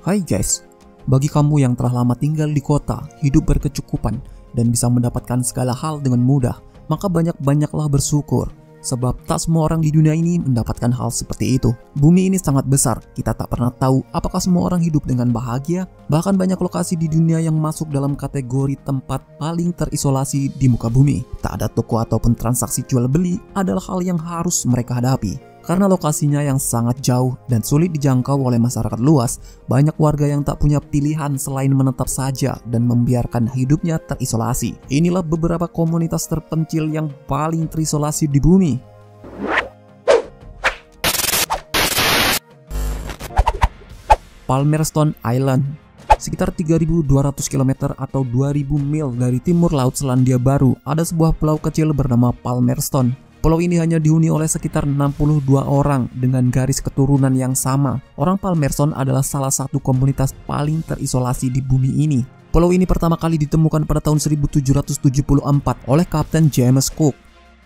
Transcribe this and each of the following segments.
Hai guys, bagi kamu yang telah lama tinggal di kota, hidup berkecukupan, dan bisa mendapatkan segala hal dengan mudah, maka banyak-banyaklah bersyukur. Sebab tak semua orang di dunia ini mendapatkan hal seperti itu. Bumi ini sangat besar, kita tak pernah tahu apakah semua orang hidup dengan bahagia. Bahkan banyak lokasi di dunia yang masuk dalam kategori tempat paling terisolasi di muka bumi. Tak ada toko ataupun transaksi jual beli adalah hal yang harus mereka hadapi. Karena lokasinya yang sangat jauh dan sulit dijangkau oleh masyarakat luas, banyak warga yang tak punya pilihan selain menetap saja dan membiarkan hidupnya terisolasi. Inilah beberapa komunitas terpencil yang paling terisolasi di bumi. Palmerston Island, sekitar 3.200 km atau 2.000 mil dari timur Laut Selandia Baru, ada sebuah pulau kecil bernama Palmerston. Pulau ini hanya dihuni oleh sekitar 62 orang dengan garis keturunan yang sama. Orang Palmerston adalah salah satu komunitas paling terisolasi di bumi ini. Pulau ini pertama kali ditemukan pada tahun 1774 oleh Kapten James Cook.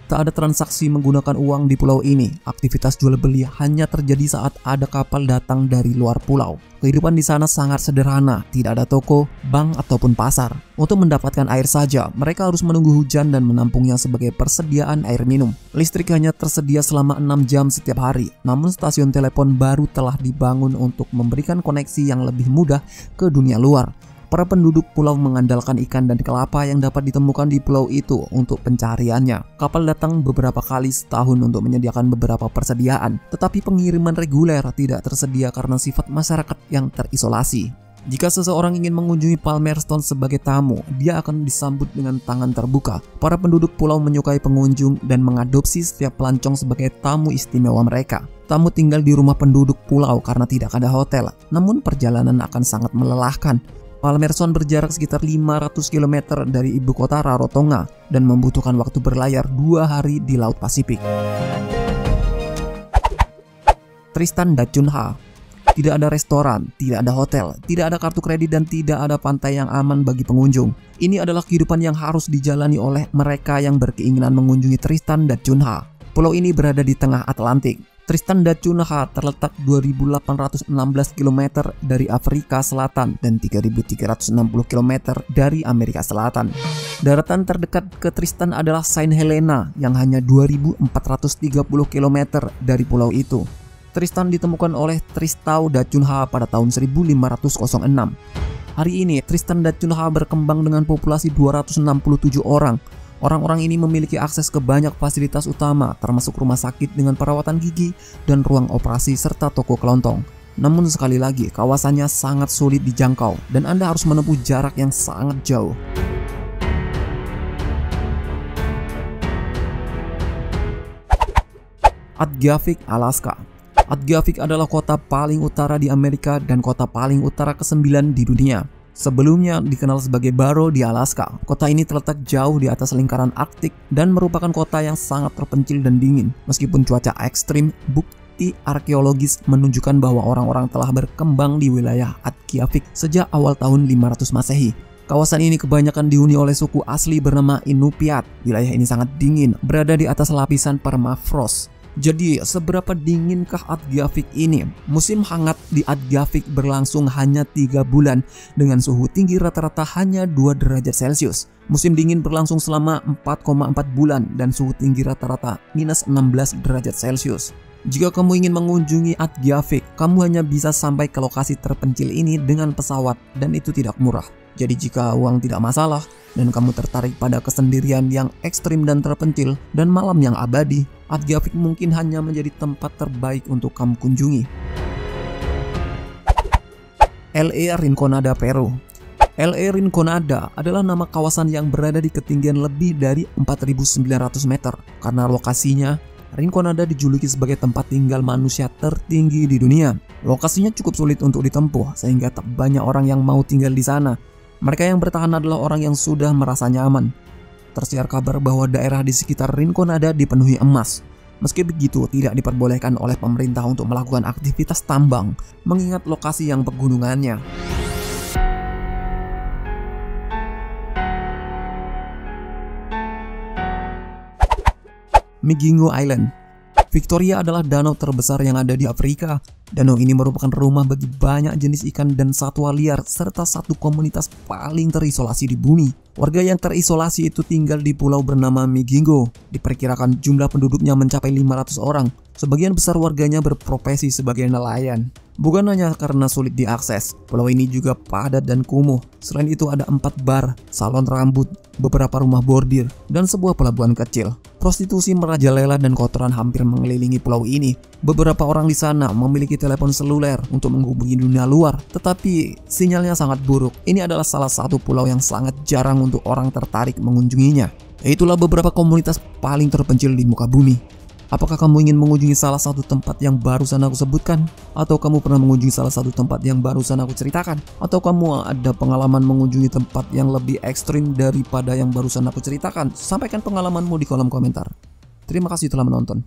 Tak ada transaksi menggunakan uang di pulau ini. Aktivitas jual beli hanya terjadi saat ada kapal datang dari luar pulau. Kehidupan di sana sangat sederhana, tidak ada toko, bank ataupun pasar. Untuk mendapatkan air saja, mereka harus menunggu hujan dan menampungnya sebagai persediaan air minum. Listrik hanya tersedia selama 6 jam setiap hari. Namun stasiun telepon baru telah dibangun untuk memberikan koneksi yang lebih mudah ke dunia luar. Para penduduk pulau mengandalkan ikan dan kelapa yang dapat ditemukan di pulau itu untuk pencariannya. Kapal datang beberapa kali setahun untuk menyediakan beberapa persediaan, tetapi pengiriman reguler tidak tersedia karena sifat masyarakat yang terisolasi. Jika seseorang ingin mengunjungi Palmerston sebagai tamu, dia akan disambut dengan tangan terbuka. Para penduduk pulau menyukai pengunjung dan mengadopsi setiap pelancong sebagai tamu istimewa mereka. Tamu tinggal di rumah penduduk pulau karena tidak ada hotel, namun perjalanan akan sangat melelahkan. Palmerston berjarak sekitar 500 km dari ibu kota Rarotonga dan membutuhkan waktu berlayar 2 hari di Laut Pasifik. Tristan da Cunha. Tidak ada restoran, tidak ada hotel, tidak ada kartu kredit dan tidak ada pantai yang aman bagi pengunjung. Ini adalah kehidupan yang harus dijalani oleh mereka yang berkeinginan mengunjungi Tristan da Cunha. Pulau ini berada di tengah Atlantik. Tristan da Cunha terletak 2.816 km dari Afrika Selatan dan 3.360 km dari Amerika Selatan. Daratan terdekat ke Tristan adalah Saint Helena yang hanya 2.430 km dari pulau itu. Tristan ditemukan oleh Tristão da Cunha pada tahun 1506. Hari ini Tristan da Cunha berkembang dengan populasi 267 orang. Orang-orang ini memiliki akses ke banyak fasilitas utama, termasuk rumah sakit dengan perawatan gigi dan ruang operasi serta toko kelontong. Namun sekali lagi, kawasannya sangat sulit dijangkau dan Anda harus menempuh jarak yang sangat jauh. Ardgavik, Alaska. Ardgavik adalah kota paling utara di Amerika dan kota paling utara ke-9 di dunia. Sebelumnya dikenal sebagai Barrow di Alaska, kota ini terletak jauh di atas lingkaran Arktik dan merupakan kota yang sangat terpencil dan dingin. Meskipun cuaca ekstrim, bukti arkeologis menunjukkan bahwa orang-orang telah berkembang di wilayah Ardgavik sejak awal tahun 500 Masehi. Kawasan ini kebanyakan dihuni oleh suku asli bernama Inupiat. Wilayah ini sangat dingin, berada di atas lapisan permafrost. Jadi, seberapa dinginkah Ardgavik ini? Musim hangat di Ardgavik berlangsung hanya 3 bulan dengan suhu tinggi rata-rata hanya 2 derajat Celcius. Musim dingin berlangsung selama 4,4 bulan dan suhu tinggi rata-rata minus 16 derajat Celcius. Jika kamu ingin mengunjungi Ardgavik, kamu hanya bisa sampai ke lokasi terpencil ini dengan pesawat dan itu tidak murah. Jadi jika uang tidak masalah dan kamu tertarik pada kesendirian yang ekstrim dan terpencil dan malam yang abadi, Ardgavik mungkin hanya menjadi tempat terbaik untuk kamu kunjungi. LA Rinconada, Peru. LA Rinconada adalah nama kawasan yang berada di ketinggian lebih dari 4.900 meter. Karena lokasinya, Rinconada dijuluki sebagai tempat tinggal manusia tertinggi di dunia. Lokasinya cukup sulit untuk ditempuh sehingga tak banyak orang yang mau tinggal di sana. Mereka yang bertahan adalah orang yang sudah merasa nyaman. Tersiar kabar bahwa daerah di sekitar Rinconada dipenuhi emas. Meski begitu, tidak diperbolehkan oleh pemerintah untuk melakukan aktivitas tambang, mengingat lokasi yang pegunungannya. Migingo Island. Victoria adalah danau terbesar yang ada di Afrika. Danau ini merupakan rumah bagi banyak jenis ikan dan satwa liar serta satu komunitas paling terisolasi di bumi. Warga yang terisolasi itu tinggal di pulau bernama Migingo. Diperkirakan jumlah penduduknya mencapai 500 orang. Sebagian besar warganya berprofesi sebagai nelayan. Bukan hanya karena sulit diakses, pulau ini juga padat dan kumuh. Selain itu ada 4 bar, salon rambut, beberapa rumah bordir, dan sebuah pelabuhan kecil. Prostitusi merajalela dan kotoran hampir mengelilingi pulau ini. Beberapa orang di sana memiliki telepon seluler untuk menghubungi dunia luar, tetapi sinyalnya sangat buruk. Ini adalah salah satu pulau yang sangat jarang untuk orang tertarik mengunjunginya. Itulah beberapa komunitas paling terpencil di muka bumi. Apakah kamu ingin mengunjungi salah satu tempat yang barusan aku sebutkan? Atau kamu pernah mengunjungi salah satu tempat yang barusan aku ceritakan? Atau kamu ada pengalaman mengunjungi tempat yang lebih ekstrim daripada yang barusan aku ceritakan? Sampaikan pengalamanmu di kolom komentar. Terima kasih telah menonton.